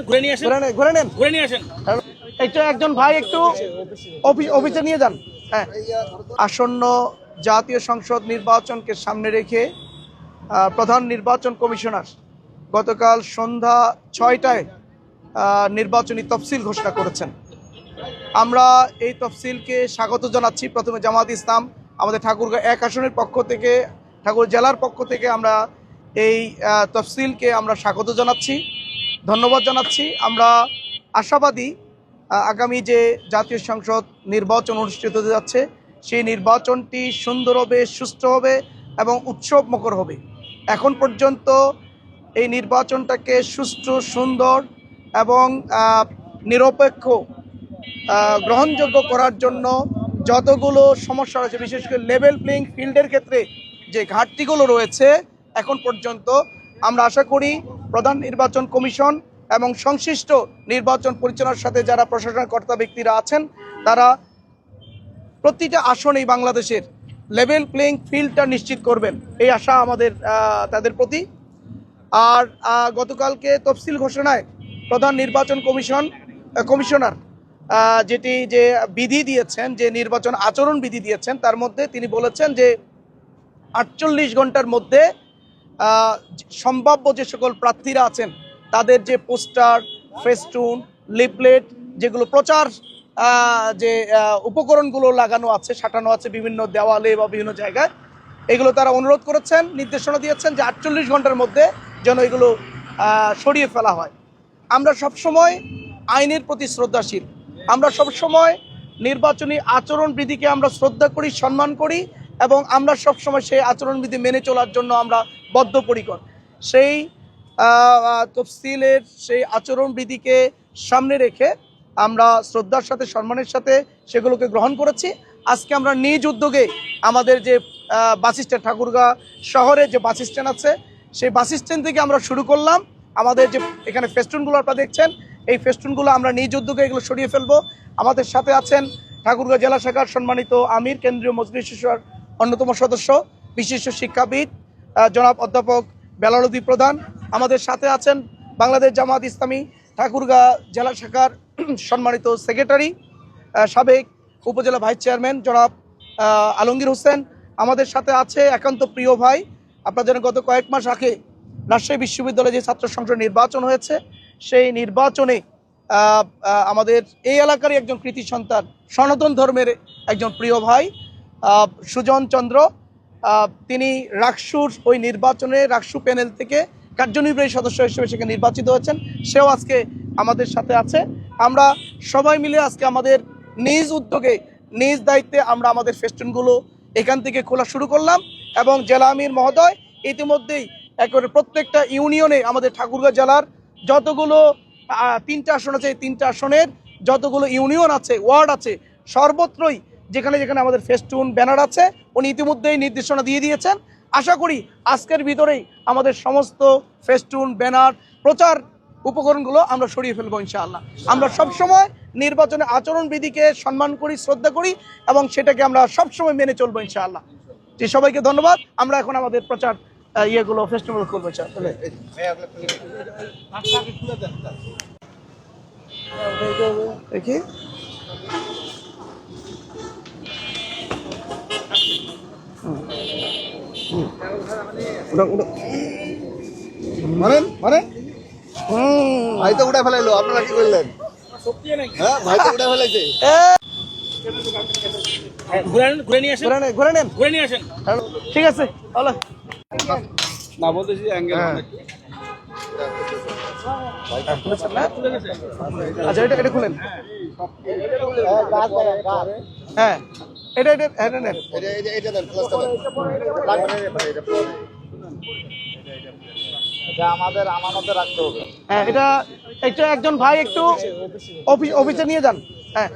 ঘুরে নিয়ে আসেন। এটা একজন ভাই একটু অফিসে নিয়ে যান। হ্যাঁ, আসন্ন জাতীয় সংসদ নির্বাচনকে সামনে রেখে প্রধান নির্বাচন কমিশনার গতকাল সন্ধ্যা ৬টায় নির্বাচনী তফসিল ঘোষণা করেছেন। আমরা এই তফসিলকে স্বাগত জানাচ্ছি। প্রথমে জামাত ইসলাম আমাদের ঠাকুরগাঁও ১ আসনের পক্ষ থেকে, ঠাকুর জেলার পক্ষ থেকে আমরা এই তফসিলকে আমরা স্বাগত জানাচ্ছি, ধন্যবাদ জানাচ্ছি। আমরা আশাবাদী আগামী যে জাতীয় সংসদ নির্বাচন অনুষ্ঠিত হতে যাচ্ছে সেই নির্বাচনটি সুন্দর হবে, সুষ্ঠু হবে এবং উৎসবমুখর হবে। এখন পর্যন্ত এই নির্বাচনটাকে সুষ্ঠু, সুন্দর এবং নিরপেক্ষ গ্রহণযোগ্য করার জন্য যতগুলো সমস্যা রয়েছে, বিশেষ করে লেভেল প্লেইং ফিল্ডের ক্ষেত্রে যে ঘাটতিগুলো রয়েছে, এখন পর্যন্ত আমরা আশা করি প্রধান নির্বাচন কমিশন এবং সংশ্লিষ্ট নির্বাচন পরিচালনার সাথে যারা প্রশাসনের কর্তা ব্যক্তিরা আছেন তারা প্রতিটা আসনেই বাংলাদেশের লেভেল প্লেইং ফিল্ডটা নিশ্চিত করবেন, এই আশা আমাদের তাদের প্রতি। আর গতকালকে তফসিল ঘোষণায় প্রধান নির্বাচন কমিশনার যে বিধি দিয়েছেন, যে নির্বাচন আচরণ বিধি দিয়েছেন, তার মধ্যে তিনি বলেছেন যে ৪৮ ঘন্টার মধ্যে সম্ভাব্য যে সকল প্রার্থীরা আছেন তাদের যে পোস্টার, ফেস্টুন, লিফলেট, যেগুলো প্রচার যে উপকরণগুলো লাগানো আছে, সাঁটানো আছে বিভিন্ন দেওয়ালে বা বিভিন্ন জায়গায়, এগুলো তারা অনুরোধ করেছেন, নির্দেশনা দিয়েছেন যে ৪৮ ঘন্টার মধ্যে যেন এগুলো সরিয়ে ফেলা হয়। আমরা সবসময় আইনের প্রতি শ্রদ্ধাশীল, আমরা সবসময় নির্বাচনী আচরণবিধিকে আমরা শ্রদ্ধা করি, সম্মান করি এবং আমরা সবসময় সেই আচরণবিধি মেনে চলার জন্য আমরা বদ্ধপরিকর। সেই তফসিলের সেই আচরণবিধিকে সামনে রেখে আমরা শ্রদ্ধার সাথে, সম্মানের সাথে সেগুলোকে গ্রহণ করেছি। আজকে আমরা নিজ উদ্যোগে আমাদের যে বাস স্ট্যান্ড, ঠাকুরগাঁও শহরে যে বাস স্ট্যান্ড আছে, সেই বাস স্ট্যান্ড থেকে আমরা শুরু করলাম। আমাদের যে এখানে ফেস্টুনগুলো আপনারা দেখছেন, এই ফেস্টুনগুলো আমরা নিজ উদ্যোগে এগুলো সরিয়ে ফেলবো। আমাদের সাথে আছেন ঠাকুরগাঁও জেলা শাখার সম্মানিত আমির, কেন্দ্রীয় মজলিস শূরার অন্যতম সদস্য, বিশিষ্ট শিক্ষাবিদ জনাব অধ্যাপক বেলালুদ্দিন প্রধান। আমাদের সাথে আছেন বাংলাদেশ জামাত ইসলামী ঠাকুরগাঁও জেলা শাখার সম্মানিত সেক্রেটারি, সাবেক উপজেলা ভাইস চেয়ারম্যান জনাব আলমগীর হোসেন। আমাদের সাথে আছে একান্ত প্রিয় ভাই, আপনারা জানেন গত কয়েক মাস আগে রাজশাহী বিশ্ববিদ্যালয়ে যে ছাত্র সংসদ নির্বাচন হয়েছে, সেই নির্বাচনে আমাদের এই এলাকারই একজন কৃতি সন্তান, সনাতন ধর্মের একজন প্রিয় ভাই সুজন চন্দ্র, তিনি রাকসুর ওই নির্বাচনে রাকসু প্যানেল থেকে কার্যনির্বাহী সদস্য হিসেবে সেখানে নির্বাচিত হয়েছেন। সেও আজকে আমাদের সাথে আছে। আমরা সবাই মিলে আজকে আমাদের নিজ উদ্যোগে, নিজ দায়িত্বে আমরা আমাদের ফেস্টুনগুলো এখান থেকে খোলা শুরু করলাম এবং জেলা আমির মহোদয় ইতিমধ্যেই একেবারে প্রত্যেকটা ইউনিয়নে আমাদের ঠাকুরগাঁও জেলার যতগুলো 3টা আসন আছে, এই 3টা আসনের যতগুলো ইউনিয়ন আছে, ওয়ার্ড আছে, সর্বত্রই যেখানে যেখানে আমাদের ফেস্টুন, ব্যানার আছে, উনি ইতিমধ্যেই নির্দেশনা দিয়ে দিয়েছেন। আশা করি আজকের ভিতরেই আমাদের সমস্ত ফেস্টুন, ব্যানার, প্রচার উপকরণগুলো আমরা সরিয়ে ফেলবো ইনশাআল্লাহ। আমরা সবসময় নির্বাচনের আচরণবিধিকে সম্মান করি, শ্রদ্ধা করি এবং সেটাকে আমরা সবসময় মেনে চলবো ইনশাআল্লাহ। যে সবাইকে ধন্যবাদ। আমরা এখন আমাদের প্রচার ইয়েগুলো ফেস্টিভ্যাল করবো ইনশাআল্লাহ। দেখি ভাই তো উঠে ফেলাইলো, আপনারা কি করলেন? হ্যাঁ, ভাই তো উঠে ফেলাইছে। ঘুরে নিয়ে আসেন। ঠিক আছে, ভালো না বলতেছি অ্যাঙ্গেল অনেক। আচ্ছা, এটা খুলেন। হ্যাঁ, এটা নেন। এটা দেন, প্লাসটা দেন। এটা আমাদের আমানতে রাখতে হবে। হ্যাঁ, এটা একজন ভাই একটু অফিসে নিয়ে যান। হ্যাঁ।